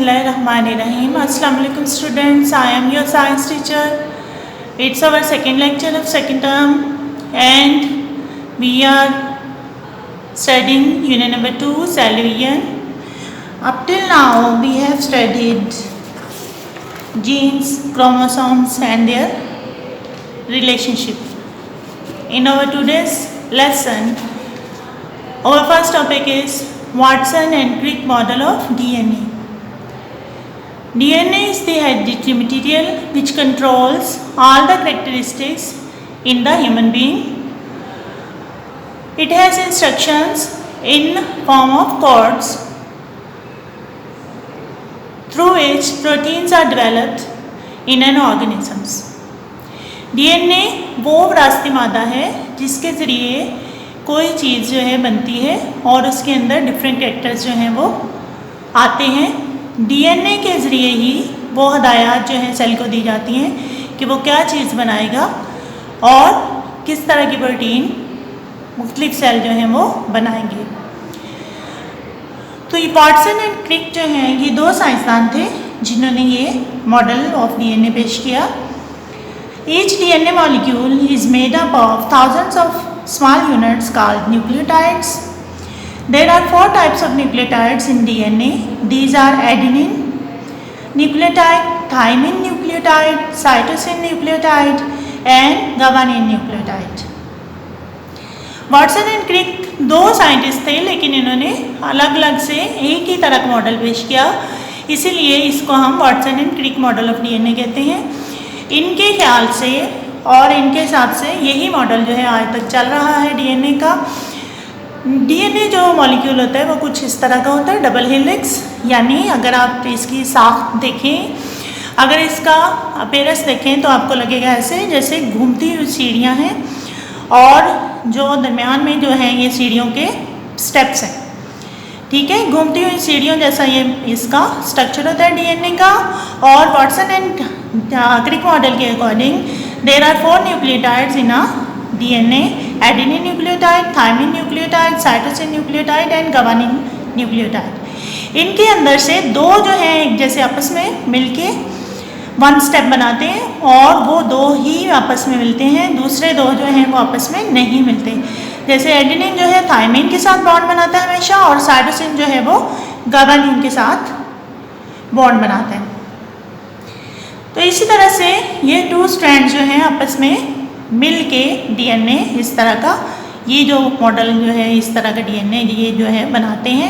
Bismillahirrahmanirrahim. Assalamu alaikum students. I am your science teacher. It's our second lecture of second term and we are studying unit number 2 cell division. Up till now we have studied genes, chromosomes and their relationship. In our today's lesson, our first topic is Watson and Crick model of DNA. DNA is the hereditary material which controls all the characteristics in the human being. It has instructions in form of codes through which proteins are developed in an organisms. DNA वो विरासती मादा है जिसके ज़रिए कोई चीज़ जो है बनती है और उसके अंदर डिफरेंट कैरेक्टर्स जो हैं वो आते हैं. डीएनए के ज़रिए ही वो हदायत जो है सेल को दी जाती हैं कि वो क्या चीज़ बनाएगा और किस तरह की प्रोटीन मुख्तलिफ सेल जो हैं वो बनाएंगे. तो ये वाटसन एंड क्रिक जो हैं ये दो साइंसदान थे जिन्होंने ये मॉडल ऑफ डीएनए पेश किया. Each DNA molecule is made up of thousands of small units called nucleotides. There are 4 types of nucleotides in DNA. These are adenine nucleotide, thymine nucleotide, cytosine nucleotide and guanine nucleotide. Watson and Crick दो scientist थे लेकिन इन्होंने अलग अलग से एक ही तरह का मॉडल पेश किया, इसीलिए इसको हम Watson and Crick model of DNA कहते हैं. इनके ख्याल से और इनके हिसाब से यही मॉडल जो है आज तक चल रहा है डीएनए का. डीएनए जो मॉलिक्यूल होता है वो कुछ इस तरह का होता है, डबल हेलिक्स, यानी अगर आप इसकी साख देखें, अगर इसका अपीयरेंस देखें तो आपको लगेगा ऐसे जैसे घूमती हुई सीढ़ियाँ हैं और जो दरमियान में जो हैं ये सीढ़ियों के स्टेप्स हैं. ठीक है, घूमती हुई सीढ़ियों जैसा ये इसका स्ट्रक्चर होता है डीएनए का. और वाटसन एंड क्रिक मॉडल के according there are 4 nucleotides in a DNA: adenine nucleotide, thymine nucleotide, cytosine nucleotide and guanine nucleotide. इनके अंदर से दो जो हैं एक जैसे आपस में मिलके वन स्टेप बनाते हैं और वो दो ही आपस में मिलते हैं, दूसरे दो जो हैं वो आपस में नहीं मिलते. जैसे एडेनिन जो है थायमिन के साथ बॉन्ड बनाता है हमेशा और साइटोसिन जो है वो guanine के साथ बॉन्ड बनाता है. तो इसी तरह से ये 2 स्ट्रैंड जो हैं आपस में मिल के डीएनए इस तरह का, ये जो मॉडल जो है इस तरह का डीएनए ये जो है बनाते हैं.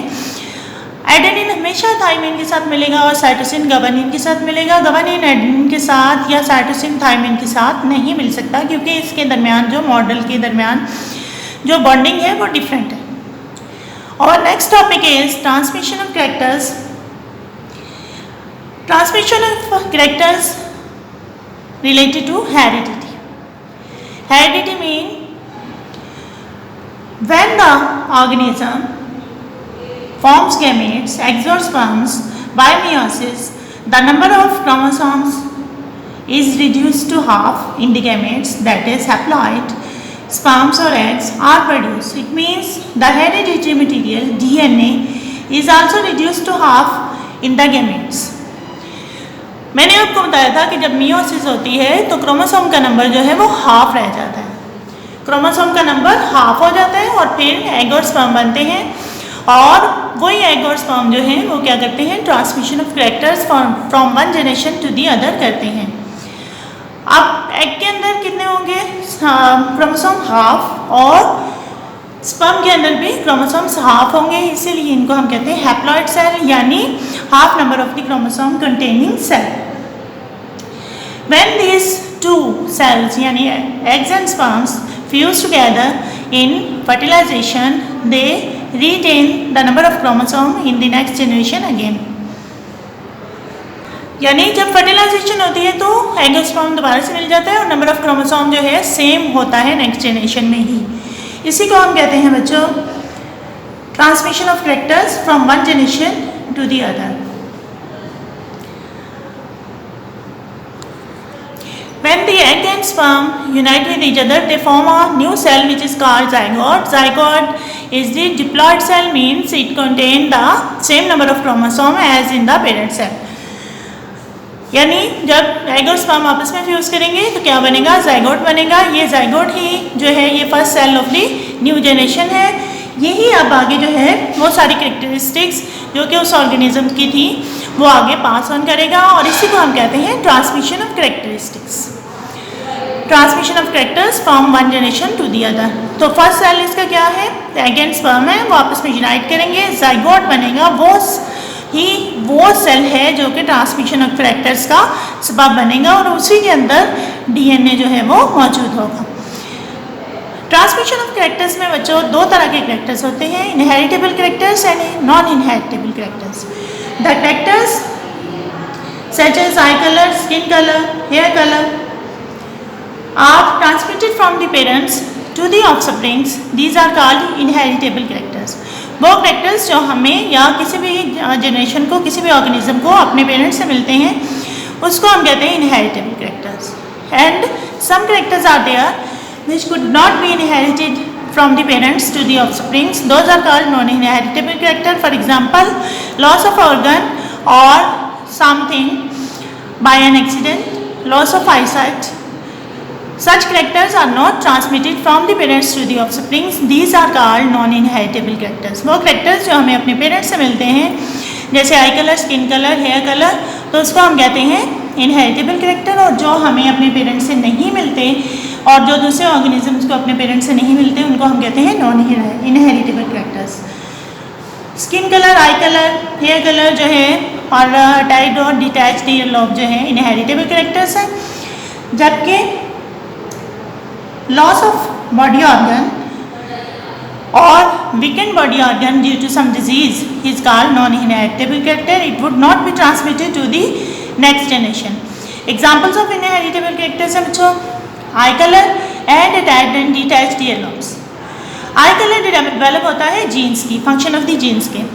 एडेनिन हमेशा थायमिन के साथ मिलेगा और साइटोसिन guanine के साथ मिलेगा. guanine एडेनिन के साथ या साइटोसिन थायमिन के साथ नहीं मिल सकता क्योंकि इसके दरमियान जो मॉडल के दरमियान जो बॉन्डिंग है वो डिफरेंट है. और next topic is transmission of characters. Transmission of characters related to heredity. Heredity means when the organism forms gametes, exosperms, by meiosis, the number of chromosomes is reduced to half in the gametes, that is haploid sperms or eggs are produced. It means the hereditary material DNA is also reduced to half in the gametes. मैंने आपको बताया था कि जब meiosis होती है तो chromosome का नंबर जो है वो हाफ रह जाता है, क्रोमोसोम का नंबर हाफ हो जाता है और फिर एग और स्पर्म बनते हैं और वही एग और स्पर्म जो हैं वो क्या करते हैं, transmission of characters from one generation to the other करते हैं. अब एग के अंदर कितने होंगे, क्रोमोसोम हाफ, और स्पर्म के अंदर भी क्रोमोसोम्स हाफ होंगे, इसीलिए इनको हम कहते हैं हैप्लॉइड सेल, यानी half number of the chromosome containing cell. When these 2 cells यानी eggs and sperms fuse together in fertilization, they retain the number of chromosome in the next generation again. यानी जब फर्टिलाइजेशन होती है तो egg और sperm दोबारा से मिल जाता है और नंबर ऑफ क्रोमोसोम जो है सेम होता है नेक्स्ट जनरेशन में ही. इसी को हम कहते हैं बच्चों transmission of characters from one generation to the other. When the egg and sperm unite with each other, they form a new cell which is called zygote. Zygote is the diploid cell means it contain the same number of chromosome as in the parent cell. यानी जब egg और sperm आपस में fuse करेंगे तो क्या बनेगा, zygote बनेगा। ये जाइगोट ही जो है ये first cell of the new generation है। यही अब आगे जो है वो सारी कैरेक्टरिस्टिक्स जो कि उस ऑर्गेनिज्म की थी वो आगे पास ऑन करेगा और इसी को हम कहते हैं transmission of characteristics, transmission of characters from one generation to the other. तो फर्स्ट सेल इसका क्या है, एग एंड स्पर्म है, वो आपस में यूनाइट करेंगे, जाइगोट बनेगा। वो सेल है जो कि ट्रांसमिशन ऑफ कैरेक्टर्स का सबब बनेगा और उसी के अंदर डीएनए जो है वो मौजूद होगा। ट्रांसमिशन ऑफ कैरेक्टर्स में बच्चों दो तरह के कैरेक्टर्स होते हैं, inheritable characters and non inheritable characters. The characters such as eye colour, skin colour, hair colour are transmitted from the parents to the offsprings. These are called inheritable characters. वो characters जो हमें या किसी भी generation को, किसी भी organism को अपने पेरेंट्स से मिलते हैं उसको हम कहते हैं inheritable characters. And some characters are there which could not be inherited from the parents to the offsprings. Those are called non-inheritable character. For example, loss of organ or something by an accident, loss of eyesight. Such characters are not transmitted from the parents to the offsprings. These are called non-inheritable characters. वो characters जो हमें अपने parents से मिलते हैं जैसे eye colour, skin colour, hair colour, तो उसको हम कहते हैं इनहेरिटेबल कैरेक्टर। और जो हमें अपने पेरेंट्स से नहीं मिलते और जो दूसरे ऑर्गेनिजम्स को अपने पेरेंट्स से नहीं मिलते उनको हम कहते हैं non inheritable characters. Skin colour, eye colour, hair colour जो है और अटैच्ड और डिटैच्ड ईयर लॉब जो है इनहेरिटेबल कैरेक्टर्स हैं, जबकि loss of body organ or weakened body organ due to some disease is called non-inheritable character. It would not be transmitted to the next generation. Examples of inheritable characters हैं बच्चों eye color and attached and detached earlobes. eye color develop होता है jeans की, function of the jeans के।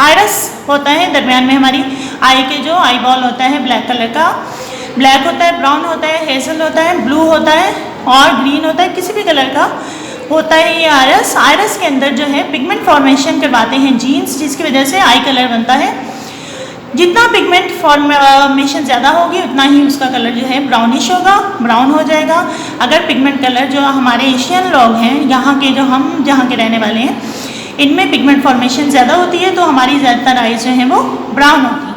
Iris होता है दरमियान में हमारी आई के जो आई बॉल होता है ब्लैक कलर का, ब्लैक होता है, ब्राउन होता है, हेजल होता है, ब्लू होता है और ग्रीन होता है, किसी भी कलर का होता है ये आयरस। आयरस के अंदर जो है पिगमेंट फॉर्मेशन करवाते हैं जीन्स, जिसकी वजह से आई कलर बनता है। जितना पिगमेंट फॉर्मेशन ज़्यादा होगी उतना ही उसका कलर जो है ब्राउनिश होगा, ब्राउन हो जाएगा। अगर पिगमेंट कलर जो हमारे एशियन लोग हैं, यहाँ के जो हम जहाँ के रहने वाले हैं, इनमें पिगमेंट फॉर्मेशन ज़्यादा होती है तो हमारी ज़्यादातर आइज जो हैं वो ब्राउन होती है।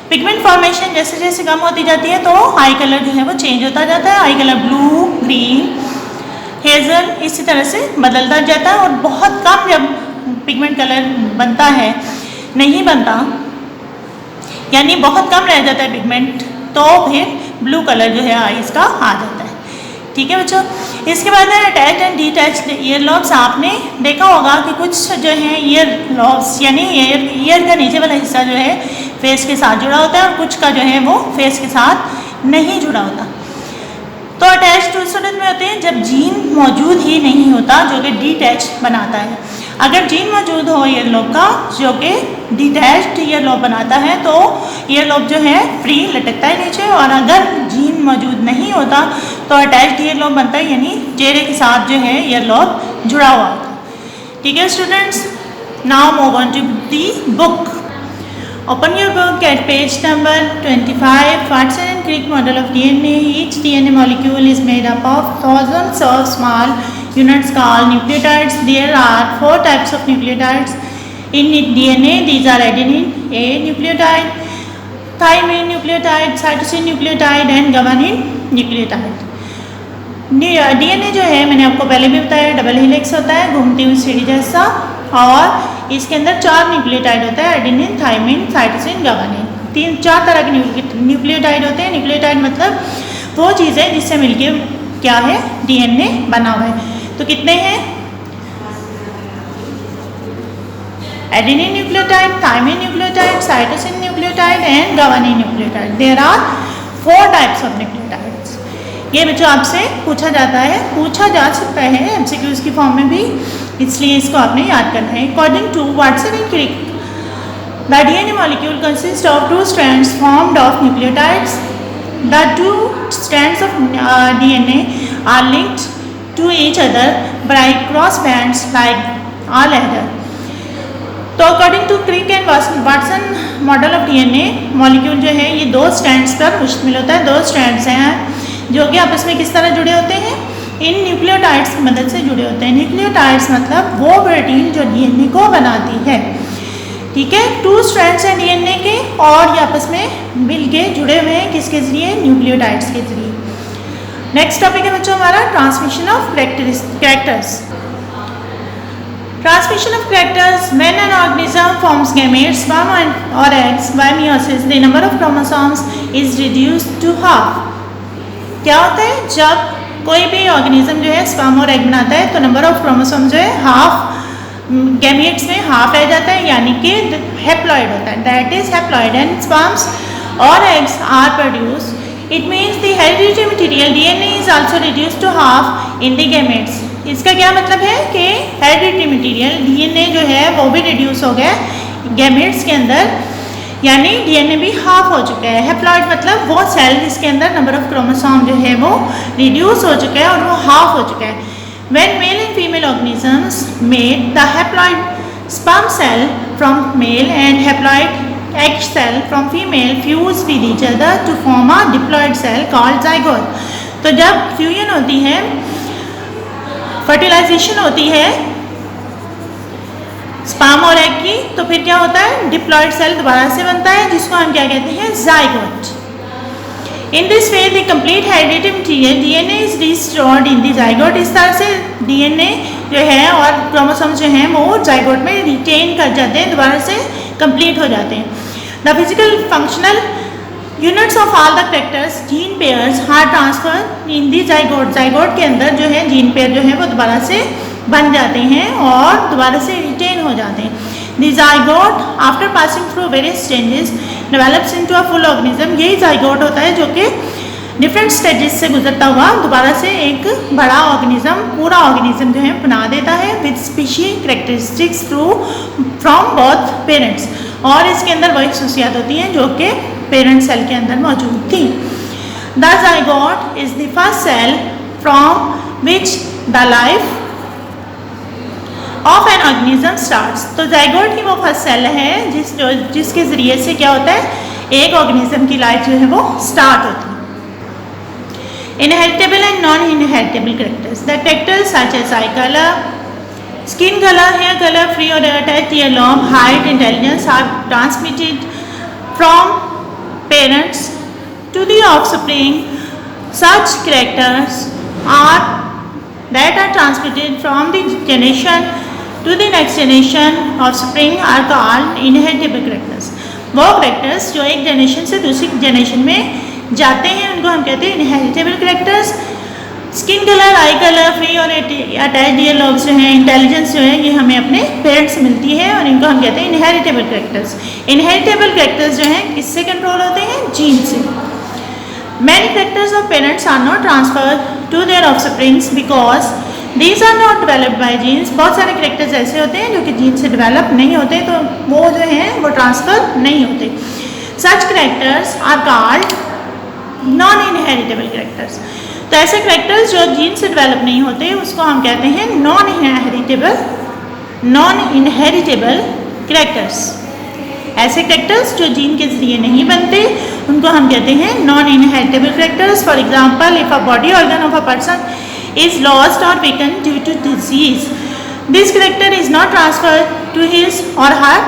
पिगमेंट फॉर्मेशन जैसे जैसे कम होती जाती है तो आई कलर जो है वो चेंज होता जाता है। Eye colour blue, green, hazel इसी तरह से बदलता जाता है और बहुत कम जब पिगमेंट कलर बनता है, नहीं बनता यानी बहुत कम रह जाता है पिगमेंट, तो फिर ब्लू कलर जो है आईज का आ जाता है। ठीक है बच्चों, इसके बाद है attached and detached year lobes. आपने देखा होगा कि कुछ जो है ईयर लॉब्स यानी ईयर का नीचे वाला हिस्सा जो है फेस के साथ जुड़ा होता है और कुछ का जो है वो फेस के साथ नहीं जुड़ा होता। तो अटैच्ड उस सूरत में होते हैं जब जीन मौजूद ही नहीं होता जो कि डिटैच बनाता है। अगर जीन मौजूद हो ईयर लॉब का जो कि डिटैच्ड ईयर लॉब बनाता है तो ईयर लॉब जो है फ्री लटकता है नीचे, और अगर जीन मौजूद नहीं होता तो अटैच्ड ईयर लॉब बनता है यानी चेहरे के साथ जो है ईयर लॉब जुड़ा हुआ होता है। ठीक है students, now move on to the book. Open your book at page number 25. Watson and Crick model of DNA. Each DNA molecule is made up of thousands of small units called nucleotides. There are 4 types of nucleotides in DNA. These are adenine, A nucleotide, thymine nucleotide, cytosine nucleotide and guanine nucleotide. DNA जो है मैंने आपको पहले भी बताया double helix होता है, घूमती हुई सीढ़ी जैसा, और इसके अंदर 4 न्यूक्लियोटाइड होता है, एडेनिन, थाइमिन, साइटोसिन, गुआनिन। 4 तरह के न्यूक्लियोटाइड होते हैं। न्यूक्लियोटाइड मतलब वो चीज़ है जिससे मिलके क्या है डीएनए बना हुआ है। तो कितने हैं? Adenine nucleotide, thymine nucleotide, cytosine nucleotide and guanine nucleotide. There are 4 types of nucleotides. ये बच्चों आपसे पूछा जाता है, पूछा जा सकता है एमसीक्यूज की फॉर्म में भी, इसलिए इसको आपने याद करना है। According to Watson and Crick, the DNA molecule consist of 2 strands formed of nucleotides. The 2 strands of DNA are linked to each other by cross bands like all either. तो according to Crick and Watson model of DNA, molecule जो है ये दो strands पर मुश्तमिल होता है। दो स्ट्रैंड्स हैं जो कि आपस में किस तरह जुड़े होते हैं, इन न्यूक्लियोटाइड्स की मदद से जुड़े होते हैं। न्यूक्लियोटाइड्स मतलब वो प्रोटीन जो डीएनए को बनाती है, ठीक है। टू स्ट्रैंड्स हैं डीएनए के और ये आपस में मिल के जुड़े हुए हैं किसके जरिए, न्यूक्लियोटाइड्स के जरिए। नेक्स्ट टॉपिक है बच्चों हमारा transmission of characters. Transmission of characters: when an organism forms gametes, sperm or eggs by meiosis, the number of chromosomes is reduced to half. क्या होता है, जब कोई भी ऑर्गेनिज्म जो है स्पर्म और एग बनाता है तो नंबर ऑफ क्रोमोसोम जो है हाफ, गैमेट्स में हाफ रह जाता है, यानी कि हैप्लॉइड होता है, that is haploid, and sperms और eggs are produce. It means the hereditary material DNA is also reduced to half in the gametes. इसका क्या मतलब है कि हेरिडिटरी मटेरियल डीएनए जो है वो भी रिड्यूस हो गया गैमेट्स के अंदर, यानी डीएनए भी हाफ हो चुका है। हैप्लॉइड मतलब वो सेल जिसके अंदर नंबर ऑफ क्रोमोसोम जो है वो रिड्यूस हो चुका है और वो हाफ हो चुका है। When male and female organisms made the haploid sperm cell from male and haploid egg cell from female fuse with each other to form a diploid cell called zygote। तो जब फ्यूजन होती है, fertilisation होती है sperm और egg की, तो फिर क्या होता है, डिप्लॉइड सेल दोबारा से बनता है जिसको हम क्या कहते हैं, zygote. In this way the complete hereditary material DNA is restored in the zygote. इस तरह से डीएनए जो है और क्रोमोसोम जो हैं वो जाइगोट में रिटेन कर जाते हैं, दोबारा से कंप्लीट हो जाते हैं। The physical functional units of all the characters gene pairs are transfer in the zygote. Zygote के अंदर जो है जीन पेयर जो है वो दोबारा से बन जाते हैं और दोबारा से रिटेन हो जाते हैं। The zygote after passing through various changes develops into a full organism. यही जाइगोट होता है जो कि डिफरेंट स्टेजेस से गुजरता हुआ दोबारा से एक बड़ा ऑर्गेनिज्म, पूरा ऑर्गेनिज्म जो है बना देता है with species characteristics through from both parents. और इसके अंदर वही खसूसियात होती हैं जो कि पेरेंट सेल के अंदर मौजूद थी। The zygote is the first cell from which the life of an organism starts. तो जाइगोट ही वो फर्स्ट सेल है जिसके जरिए से क्या होता है, एक ऑर्गेनिज्म की लाइफ जो है वो स्टार्ट होती है। Inheritable and non-inheritable characters. The characters such as eye color, skin color, hair color, free or attached earlobe, height, intelligence are transmitted from parents to the offspring. Such characters that are transmitted from the generation to the next generation offspring are called inheritable characters. वो characters जो एक generation से दूसरी generation में जाते हैं उनको हम कहते हैं inheritable characters. Skin colour, eye colour, free or attached ईयरलोब्स जो हैं, इंटेलिजेंस जो है, ये हमें अपने पेरेंट्स से मिलती है और इनको हम कहते हैं इनहेरिटेबल कैरेक्टर्स। इनहेरिटेबल कैरेक्टर्स जो हैं किससे कंट्रोल होते हैं, जीन से। Many characters of parents are not transfer to their offsprings because these are not developed by genes. बहुत सारे कैरेक्टर्स ऐसे होते हैं जो कि जीन से डेवलप नहीं होते, तो वो जो हैं वो ट्रांसफर नहीं होते। Such characters are called non inheritable characters. तो ऐसे कैरेक्टर्स जो जीन से डेवलप नहीं होते उसको हम कहते हैं नॉन इनहेरिटेबल कैरेक्टर्स। ऐसे कैरेक्टर्स जो जीन के जरिए नहीं बनते उनको हम कहते हैं non inheritable characters. For example, if a body organ of a person is lost or weaken due to disease, this character is not transferred to his or her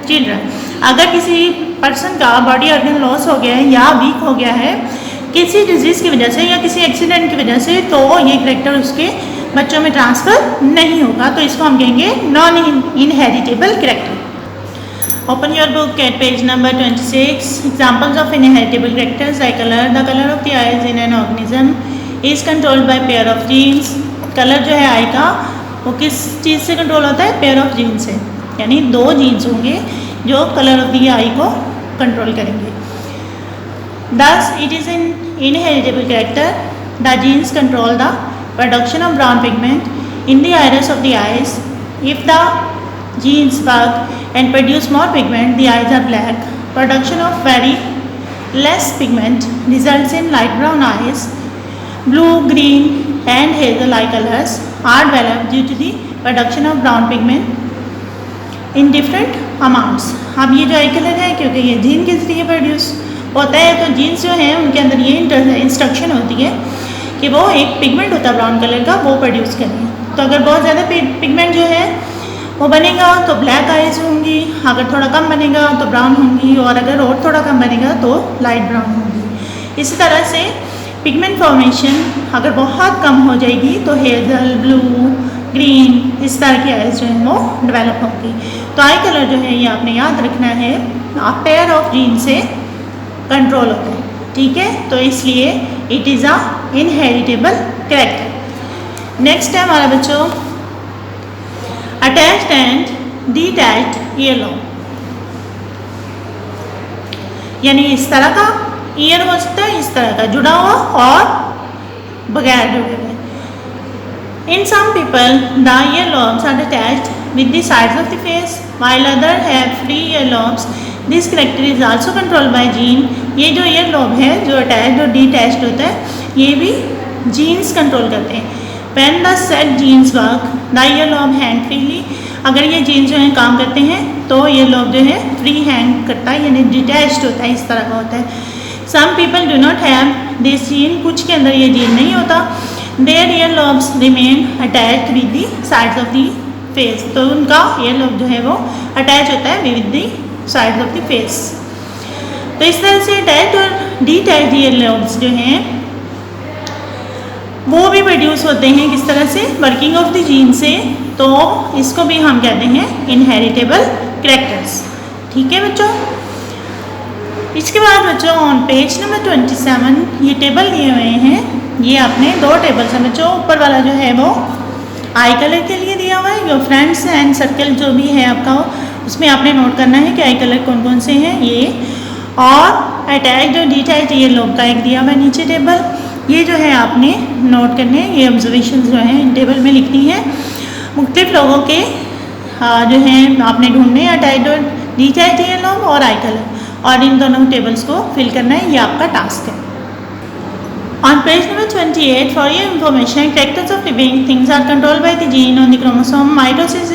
children. अगर किसी पर्सन का बॉडी ऑर्गन लॉस हो गया है या week हो गया है किसी डिजीज़ की वजह से या किसी एक्सीडेंट की वजह से, तो ये कैरेक्टर उसके बच्चों में ट्रांसफ़र नहीं होगा, तो इसको हम कहेंगे non inheritable character. Open your book at page number 26। Examples of inheritable characters like colour. The colour of the eyes in an organism is controlled by pair of genes. Colour जो है आई का वो किस चीज़ से कंट्रोल होता है, pair of gene से, यानी दो जीन्स होंगे जो कलर ऑफ द आई को कंट्रोल करेंगे। Thus, it is an inheritable character. The genes control the production of brown pigment in the iris of the eyes. If the genes work and produce more pigment, the eyes are black. Production of very less pigment results in light brown eyes. Blue, green, and hazel eye colors are developed due to the production of brown pigment in different amounts. अब ये जो आई colour है, क्योंकि ये gene के जरिए produce होता है, तो जीन्स जो हैं उनके अंदर ये इंस्ट्रक्शन होती है कि वो एक पिगमेंट होता है ब्राउन कलर का, वो प्रोड्यूस करें। तो अगर बहुत ज़्यादा पिगमेंट जो है वो बनेगा तो ब्लैक आइज होंगी, अगर थोड़ा कम बनेगा तो ब्राउन होंगी, और अगर और थोड़ा कम बनेगा तो लाइट ब्राउन होंगी। इसी तरह से पिगमेंट फॉर्मेशन अगर बहुत कम हो जाएगी तो हेज़ल, ब्लू, ग्रीन, इस तरह की आइज जो है वो डेवलप होगी। तो आई कलर जो है ये आपने याद रखना है, आप पेयर ऑफ जीन से कंट्रोल होता है, ठीक है। तो इसलिए it is a inheritable character. Next है हमारा बच्चों attached and detached year lobe, यानी इस तरह का ईयर हो सकता है, इस तरह का जुड़ा हुआ और बगैर जुड़े हुए। In some people the ear lobes are attached with the sides of the face while other have free ear lobes. This character is also controlled by gene. ये जो ईयर लॉब है जो अटैच्ड और डिटैच्ड होता है, ये भी jeans control करते हैं। When the said genes work, the ear lobe hang freely। अगर ये जीन्स जो हैं काम करते हैं तो ईयर लॉब जो है फ्री हैंग करता है, यानी डिटैच्ड होता है, इस तरह का होता है। Some people do not have this gene, कुछ के अंदर ये जीन नहीं होता। Their ear lobes remain attached with the sides of the face। तो उनका ईयर लॉब जो है वो अटैच होता है with the sides of the face। तो इस तरह से अटैच्ड और डिटैच्ड ईयर लॉब्स जो हैं वो भी प्रोड्यूस होते हैं किस तरह से, वर्किंग ऑफ द जीन से। तो इसको भी हम कहते हैं इनहेरिटेबल कैरेक्टर्स, ठीक है बच्चों। इसके बाद बच्चों ऑन पेज नंबर 27 ये टेबल दिए हुए हैं। ये आपने दो टेबल्स हैं बच्चों, ऊपर वाला जो है वो आई कलर के लिए दिया हुआ है, जो फ्रेंड्स एंड सर्कल जो भी है आपका उसमें आपने नोट करना है कि आई कलर कौन कौन से हैं ये, और अटैच्ड और डिटैच्ड ईयर लॉब का एक दिया हुआ है नीचे टेबल। ये जो है आपने नोट करने, ये ऑब्जर्वेशन जो हैं इन टेबल में लिखनी है। मुख्तलिफ लोगों के जो हैं आपने ढूंढने अटैच्ड और डिटैच्ड ईयर लॉब और आई कलर, और इन दोनों टेबल्स को फिल करना है, ये आपका टास्क है। On page number 28 for your information characters of living things are controlled by the gene on the chromosome. Mitosis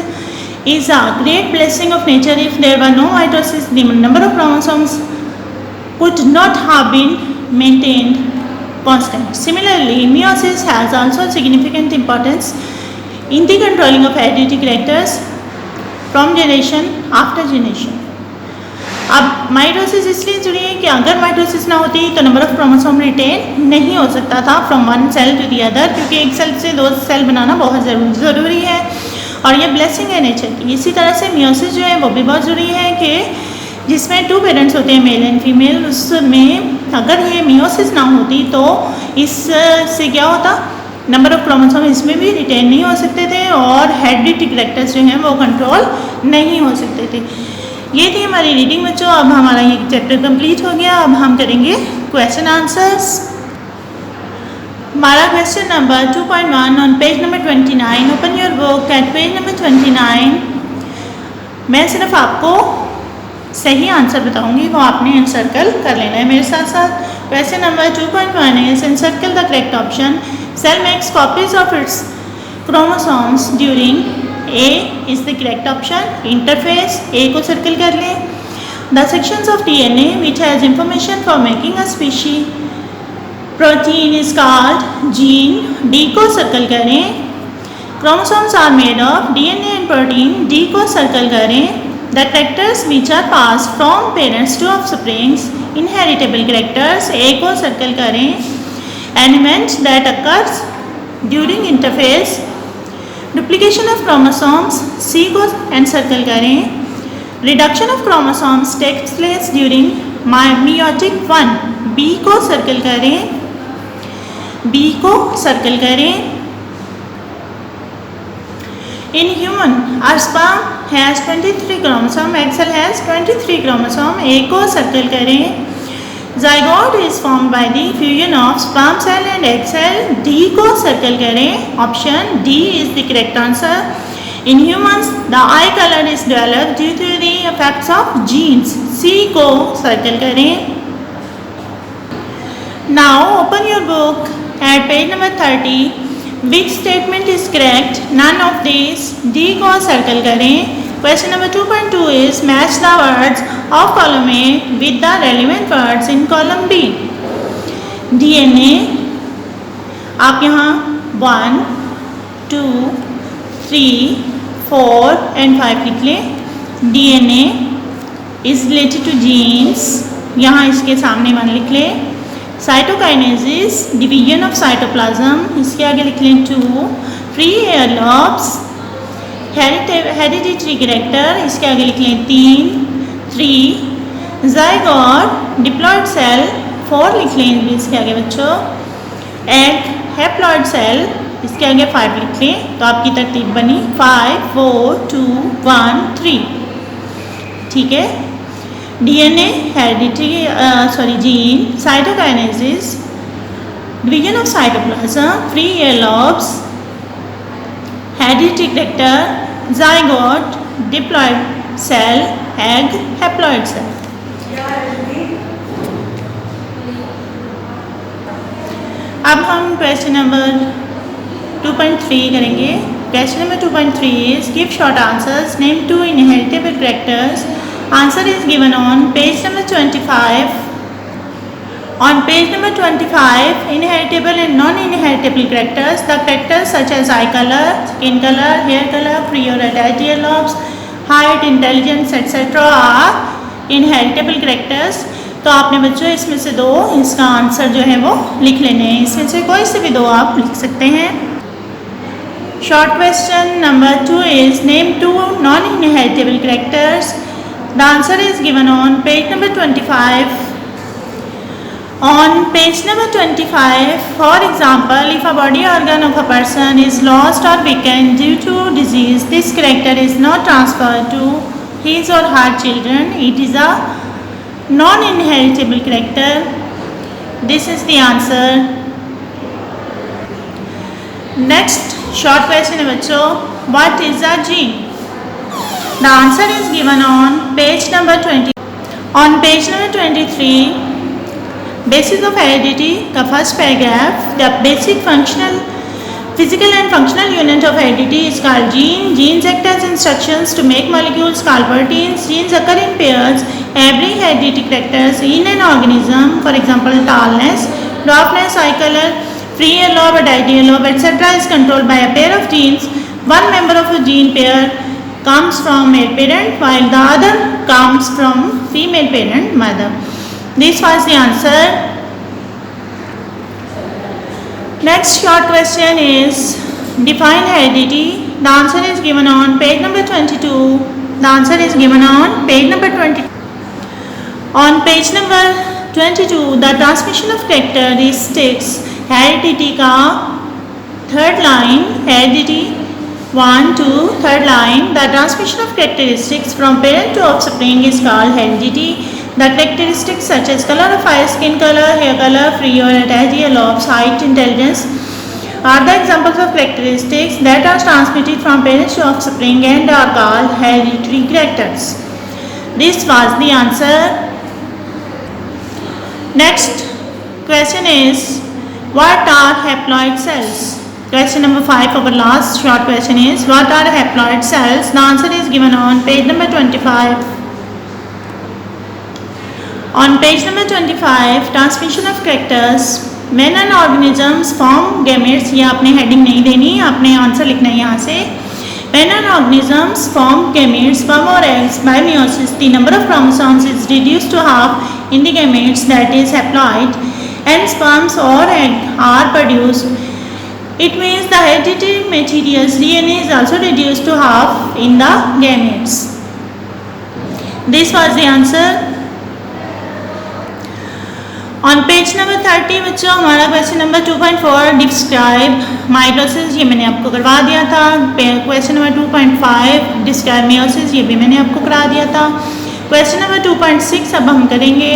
is a great blessing of nature. If there were no mitosis, the number of chromosomes could not have been maintained constant. Similarly, meiosis has also significant importance in the controlling of hereditary characters from generation after generation. अब mitosis इसलिए जुड़ी है कि अगर mitosis ना होती तो number of chromosome retain नहीं हो सकता था from one cell to the other, क्योंकि एक सेल से दो सेल बनाना बहुत ज़रूरी है और ये ब्लेसिंग है नेचर की। इसी तरह से मियोसिस जो है वो भी बहुत ज़रूरी है कि जिसमें टू पेरेंट्स होते हैं मेल एंड फीमेल, उसमें अगर ये मियोसिस ना होती तो इससे क्या होता, नंबर ऑफ क्रोमोसोम इसमें भी रिटेन नहीं हो सकते थे और हेरिडिटरी कैरेक्टर्स जो हैं वो कंट्रोल नहीं हो सकते थे। ये थी हमारी रीडिंग बच्चों। अब हमारा ये चैप्टर कंप्लीट हो गया। अब हम करेंगे क्वेश्चन आंसर्स। हमारा question number 2.1 on page number 29। Open your book at page number 29। मैं सिर्फ आपको सही आंसर बताऊंगी, वो आपने एनसर्कल कर लेना है मेरे साथ साथ। Question number 2.1 is encircle the correct option. Cell makes copies of its chromosomes during A is the correct option. Interphase A को सर्कल कर लें। The sections of DNA which has information for making a species protein is called gene. D को circle करें। Chromosomes are made of DNA and protein. D को circle करें। The characters which are pass from parents to offsprings inheritable characters. A को circle करें। Elements that occurs during interphase duplication of chromosomes. C को encircle करें। Reduction of chromosomes takes place during meiotic 1। B को circle करें। B को circle करें। In human our sperm has 23 chromosome. Egg cell has 23 chromosome. A को circle करें। zygote is formed by the fusion of sperm cell and egg cell. D को circle करें। Option D is the correct answer. In humans, the eye color is developed due to the effects of genes. C को circle करें। Now open your book at page number 30. Which statement is correct, none of this, D को circle करें। Question number 2.2 is match the words of column A with the relevant words in column B. DNA आप यहाँ 1, 2, 3, 4 and 5 लिख लें। DNA is related to genes, यहाँ इसके सामने 1 लिख लें। साइटोकाइनेसिस डिवीजन ऑफ साइटोप्लाज्म, इसके आगे लिख लें 2। Free ear lobes hereditary character, इसके आगे लिख लें 3। ज़ाइगोट डिप्लॉयड सेल 4 लिख लें इसके आगे बच्चों। एग हैप्लॉयड सेल, इसके आगे 5 लिख लें। तो आपकी तरतीब बनी 5, 4, 2, 1, 3। ठीक है। DNA hereditary gene, cytokinesis division of cytoplasm, free ear lobes, hereditary character, zygote diploid cell, egg haploid cell. अब हम क्वेश्चन नंबर 2.3 करेंगे। Question number 2.3 is give short answers, name 2 inheritable characters. Answer is given on page number 25. On page number 25, inheritable and non-inheritable characters. The characters such as eye color, skin color, hair color, free or attached ear lobes, height, intelligence, etc. are inheritable characters. तो आपने बच्चों इसमें से 2 इसका answer जो है वो लिख लेने हैं। इसमें से कोई से भी 2 आप लिख सकते हैं। Short question number 2 is name 2 non-inheritable characters. The answer is given on page number 25. On page number 25, for example, if a body organ of a person is lost or weakened due to disease, this character is not transferred to his or her children. It is a non-inheritable character. This is the answer. Next short question है बच्चों, what is a gene? The answer is given on page number 20. On page number 23, basis of heredity का first paragraph, the basic physical and functional unit of heredity is called gene. Genes act as instructions to make molecules called proteins. Genes occur in pairs. Every hereditary characters in an organism, for example, tallness, dwarfness, eye color, free ear lobe, attached ear lobe, etc., is controlled by a pair of genes. One member of a gene pair comes from male parent while the other comes from female parent mother. This was the answer. Next short question is define heredity. The answer is given on page number 22. The answer is given on page number 20. On page number 22, the transmission of characteristics heredity का third line, heredity 1, 2, third line, the transmission of characteristics from parent to offspring is called heredity. The characteristics such as color of eye, skin color, hair color, free or attached ear lobes, height, intelligence are the examples of characteristics that are transmitted from parents to offspring and are called hereditary characters. This was the answer. Next question is what are haploid cells? Question number 5, our last short question is what are haploid cells? The answer is given on page number 25. On page number 25, transmission of characters. When an organisms form gametes, ये आपने heading नहीं देनी, आपने answer लिखना है यहाँ से। When an organisms form gametes, sperm or eggs, by meiosis, the number of chromosomes is reduced to half in the gametes, that is haploid, and sperms or egg are produced. It means the hereditary material's DNA is also reduced to half in the gametes. This was the answer. On page number 30 बच्चों हमारा question number 2.4 describe mitosis, ये मैंने आपको करवा दिया था। Question number 2.5 describe meiosis, ये भी मैंने आपको करा दिया था। क्वेश्चन नंबर 2.6 अब हम करेंगे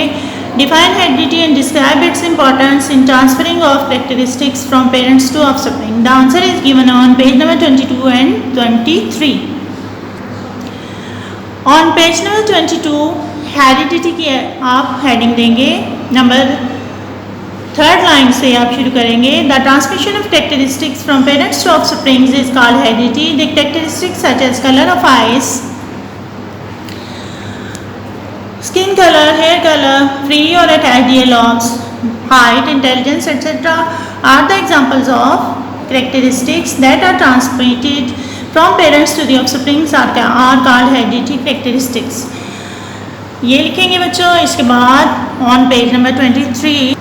define heredity and describe its importance in transferring of characteristics from parents to offspring. The answer is given on page number 22 and 23. On page number 22 heredity की आप हेडिंग देंगे नंबर थर्ड लाइन से आप शुरू करेंगे. The transmission of characteristics from parents to offsprings is called heredity. The characteristics such as colour of eyes, skin color, hair color, free or attached earlobes, height, intelligence, etc. are the examples of characteristics that are transmitted from parents to the offsprings are called hereditary characteristics. ये लिखेंगे बच्चों. इसके बाद on page number 23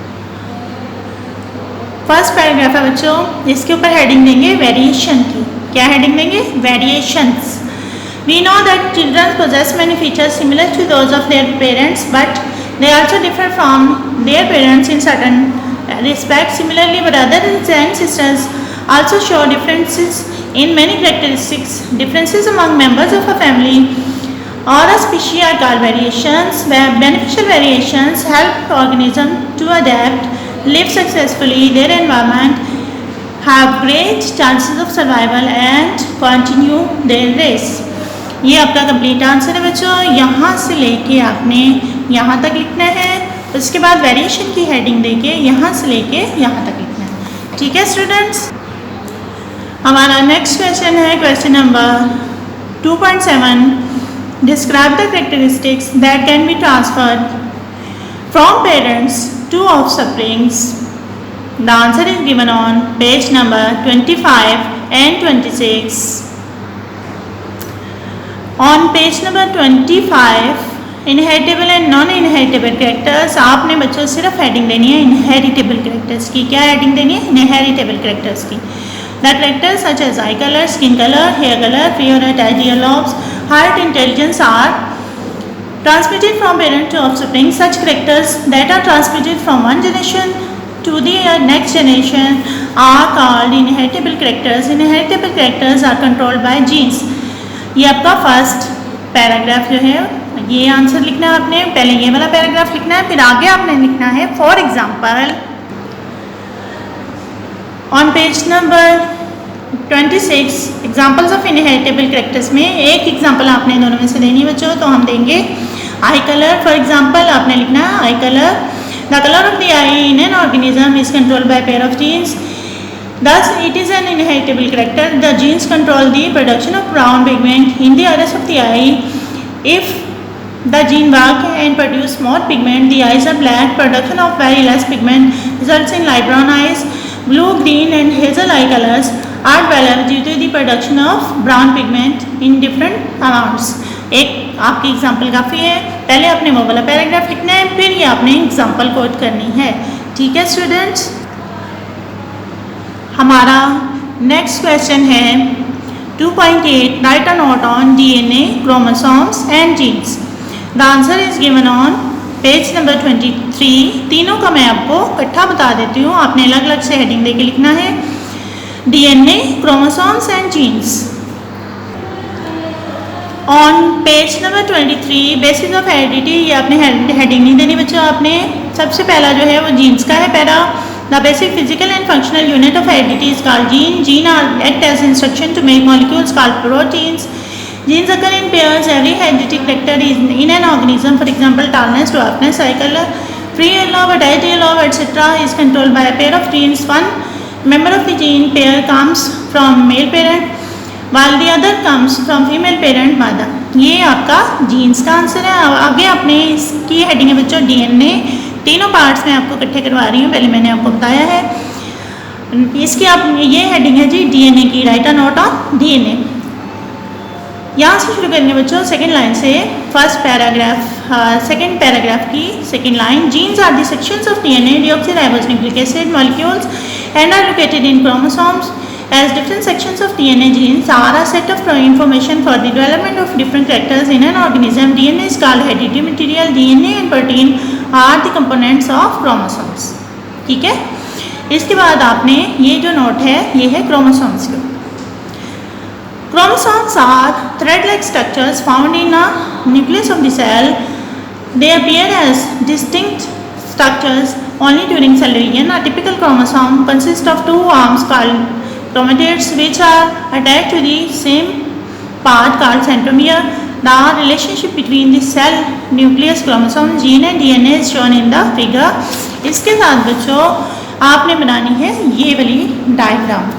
first paragraph है बच्चों. इसके ऊपर heading देंगे वेरिएशन की. क्या हेडिंग देंगे? Variations. We know that children possess many features similar to those of their parents, but they also differ from their parents in certain respects. Similarly, brothers and sisters also show differences in many characteristics. Differences among members of a family or a species are called variations. Beneficial variations help organisms to adapt, live successfully in their environment, have great chances of survival, and continue their race. ये आपका complete answer है बच्चों. यहाँ से लेके आपने यहाँ तक लिखना है. उसके बाद वेरिएशन की हेडिंग देके यहाँ से लेके यहाँ तक लिखना है. ठीक है स्टूडेंट्स. हमारा नेक्स्ट क्वेश्चन है question number 2.7. Describe the characteristics that can be transferred from parents to offsprings. The answer is given on page number 25 and 26. On page number 25, inheritable and non inheritable characters. आपने बच्चों सिर्फ heading देनी है inheritable characters की. क्या heading देनी है? Inheritable characters की. The characters such as eye colour, skin colour, hair colour, free or attached earlobes, height, intelligence are transmitted from parent to offspring. Such characters that are transmitted from one generation to the next generation are called inheritable characters. Inheritable characters are controlled by genes. ये आपका first paragraph जो है ये answer लिखना है आपने. पहले ये वाला पैराग्राफ लिखना है, फिर आगे आपने लिखना है for example on page number 26 examples of inheritable characters में एक एग्जाम्पल आपने दोनों में से देनी है बच्चों. तो हम देंगे आई कलर. फॉर एग्जाम्पल आपने लिखना है eye colour. The colour of the eye in an organism is controlled by pair of genes. Thus, it is an inheritable character. The genes control the production of brown pigment in the iris of the eye. If the gene work and produce more pigment, the eyes are black. Production of very less pigment results in light brown eyes. Blue, green, and hazel eye colors are developed due to the production of brown pigment in different amounts. एक आपकी example काफ़ी है. पहले आपने वो वाला paragraph लिखना है, फिर ये आपने एग्जाम्पल कोट करनी है. ठीक है स्टूडेंट्स. हमारा नेक्स्ट क्वेश्चन है 2.8. Write a note on DNA, chromosomes and genes. The answer is given on page number 23. तीनों का मैं आपको इकट्ठा बता देती हूँ. आपने अलग अलग से हेडिंग देके लिखना है. DNA, chromosomes and genes. On page number 23 basis of heredity. ये आपने हेडिंग नहीं देनी बच्चों. आपने सबसे पहला जो है वो जीन्स का है para. The basic physical and functional unit of heredity is called gene. Gene act as instruction to make molecules called proteins. Genes occur in pairs. Every hereditary character is in an organism. For example, tallness, dwarfness, eye color, free earlobe, attached earlobe, etc. is controlled by a pair of genes. One member of the gene pair comes from male parent, while the other comes from female parent mother. ये आपका jeans का answer है. आगे आपने इसकी heading है बच्चों DNA. तीनों पार्ट्स में आपको इकट्ठे करवा रही हूँ. पहले मैंने आपको बताया है. इसकी आप ये हेडिंग है जी डीएनए की. Write a note on DNA. यहाँ से शुरू करेंगे बच्चों सेकंड लाइन से. फर्स्ट पैराग्राफ सेकंड पैराग्राफ की second line. Genes are the sections of DNA, deoxyribose nucleic acid molecules and are located in chromosomes. As different sections of DNA, genes are a set of information for the development of different characters in an organism. DNA is called hereditary material. DNA and protein are the components of chromosomes. ठीक है. इसके बाद आपने ये जो note है ये है क्रोमोसोम्स के. Chromosomes are thread-like structures found in a nucleus of the cell. They appear as distinct structures only during cell division. A typical chromosome consists of two arms called chromatids which are attached to the same part called centromere. The relationship between the cell nucleus, chromosome, gene and DNA is shown in the figure. इसके साथ बच्चों आपने बनानी है ये वाली diagram,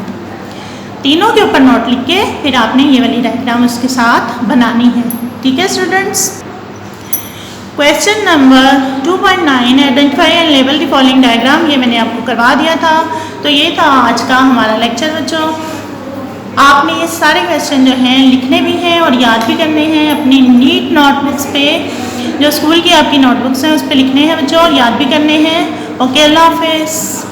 तीनों के ऊपर नोट लिख के फिर आपने ये वाली डायग्राम उसके साथ बनानी है। ठीक है students. Question number 2.9 identify and label the following diagram, ये मैंने आपको करवा दिया था। तो ये था आज का हमारा लेक्चर बच्चों। आपने ये सारे क्वेश्चन जो हैं लिखने भी हैं और याद भी करने हैं अपनी नीट नोटबुक्स पे, जो स्कूल की आपकी नोटबुक्स हैं उस पर लिखने हैं बच्चों और याद भी करने हैं। ओके, अल्लाह हाफिज़।